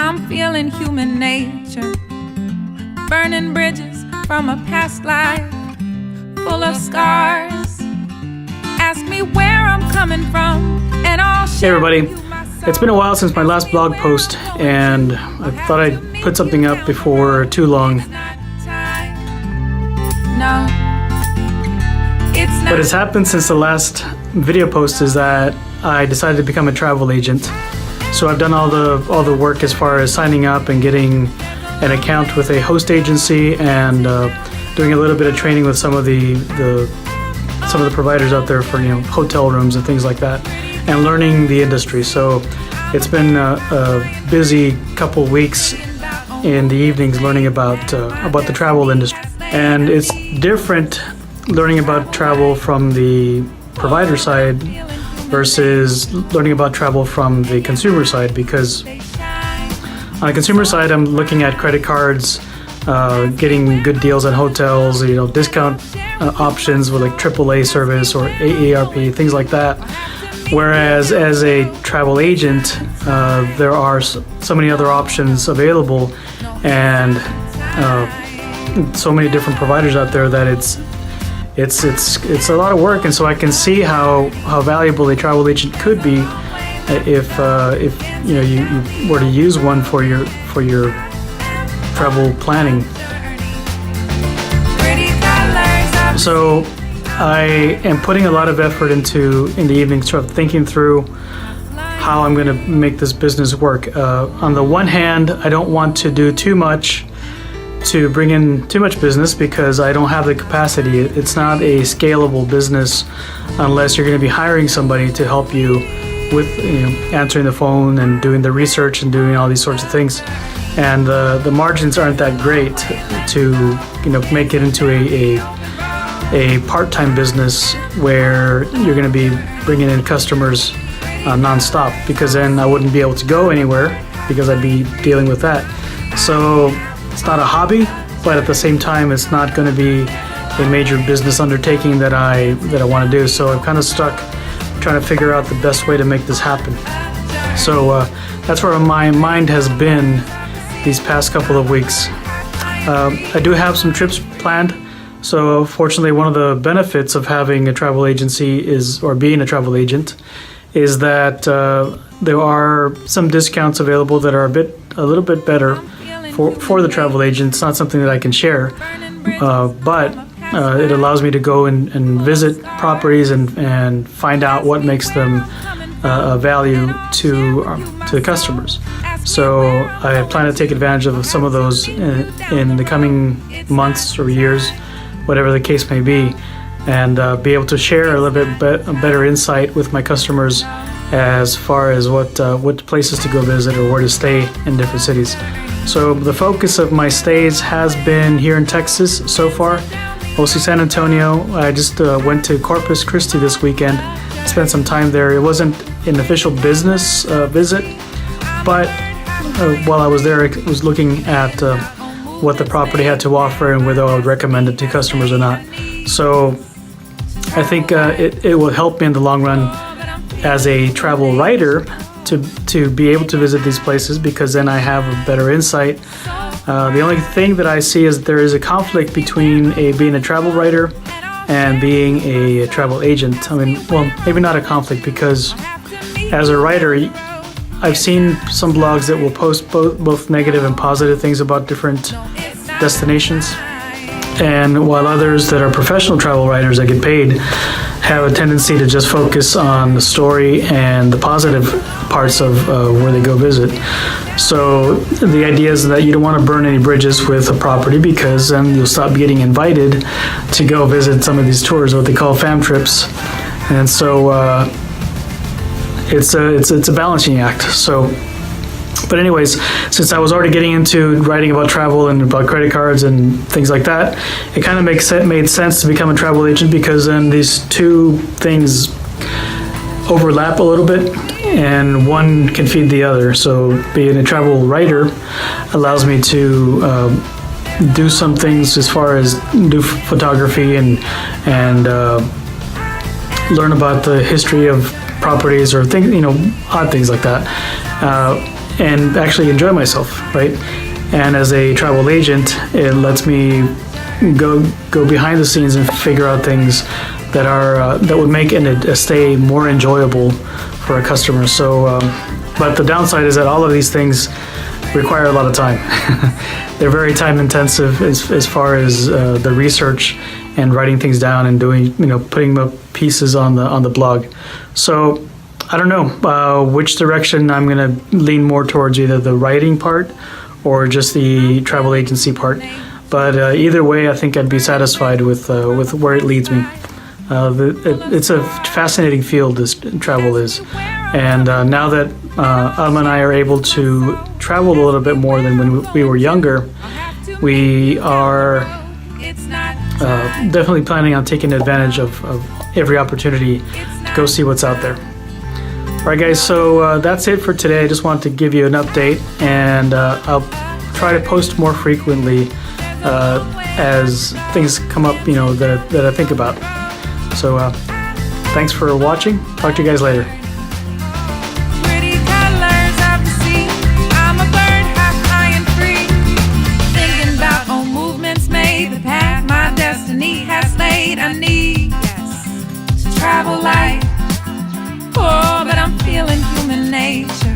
I'm feeling human nature, burning bridges from a past life full of scars. Ask me where I'm coming from, and I'll share. Hey everybody, it's been a while since my last blog post, and I thought I'd put something up before too long. No, it's not. What has happened since the last video post is that I decided to become a travel agent. So I've done all the work as far as signing up and getting an account with a host agency, and doing a little bit of training with some of the providers out there for hotel rooms and things like that, and learning the industry. So it's been a busy couple weeks in the evenings learning about the travel industry, and it's different learning about travel from the provider side versus learning about travel from the consumer side, because on the consumer side I'm looking at credit cards, getting good deals on hotels, discount options with like AAA service or AARP, things like that. Whereas as a travel agent, there are so many other options available, and so many different providers out there that it's a lot of work. And so I can see how valuable a travel agent could be if you were to use one for your travel planning. So I am putting a lot of effort in the evenings, sort of thinking through how I'm going to make this business work. On the one hand, I don't want to do too much to bring in too much business because I don't have the capacity. It's not a scalable business unless you're going to be hiring somebody to help you with answering the phone and doing the research and doing all these sorts of things. And the margins aren't that great to make it into a part-time business where you're going to be bringing in customers non-stop, because then I wouldn't be able to go anywhere because I'd be dealing with that. So it's not a hobby, but at the same time it's not going to be a major business undertaking that I want to do. So I'm kind of stuck trying to figure out the best way to make this happen. So that's where my mind has been these past couple of weeks. I do have some trips planned. So fortunately, one of the benefits of having a travel agency or being a travel agent is that there are some discounts available that are a little bit better for the travel agent. It's not something that I can share, but it allows me to go and visit properties and find out what makes them a value to the customers. So I plan to take advantage of some of those in the coming months or years, whatever the case may be, and be able to share a little bit better insight with my customers as far as what places to go visit or where to stay in different cities. So the focus of my stays has been here in Texas so far, mostly San Antonio. I just went to Corpus Christi this weekend, spent some time there. It wasn't an official business visit, but while I was there, I was looking at what the property had to offer and whether I would recommend it to customers or not. So I think it will help me in the long run as a travel writer to be able to visit these places, because then I have a better insight. The only thing that I see is there is a conflict between being a travel writer and being a travel agent. I mean, well, maybe not a conflict, because as a writer, I've seen some blogs that will post both negative and positive things about different destinations. And while others that are professional travel writers that get paid have a tendency to just focus on the story and the positive parts of where they go visit. So the idea is that you don't want to burn any bridges with a property, because then you'll stop getting invited to go visit some of these tours, what they call fam trips. And so it's a balancing act. So, but anyways, since I was already getting into writing about travel and about credit cards and things like that, it kind of made sense to become a travel agent, because then these two things overlap a little bit and one can feed the other. So being a travel writer allows me to do some things as far as do photography and learn about the history of properties or things, odd things like that. and actually enjoy myself, right? And as a travel agent, it lets me go behind the scenes and figure out things that are that would make a stay more enjoyable for a customer. So, but the downside is that all of these things require a lot of time. They're very time intensive as far as the research and writing things down and doing, putting the pieces on the blog. So I don't know which direction I'm going to lean more towards, either the writing part or just the travel agency part. But either way, I think I'd be satisfied with where it leads me. It's a fascinating field, this travel is. And now that Alma and I are able to travel a little bit more than when we were younger, we are definitely planning on taking advantage of every opportunity to go see what's out there. All right, guys, so that's it for today. I just wanted to give you an update, and I'll try to post more frequently as things come up, that I think about. So thanks for watching. Talk to you guys later. Pretty colors of the sea. I'm a bird, high and free. Thinking about all movements made, the path my destiny has laid. I need to travel light. Oh, but I'm feeling human nature.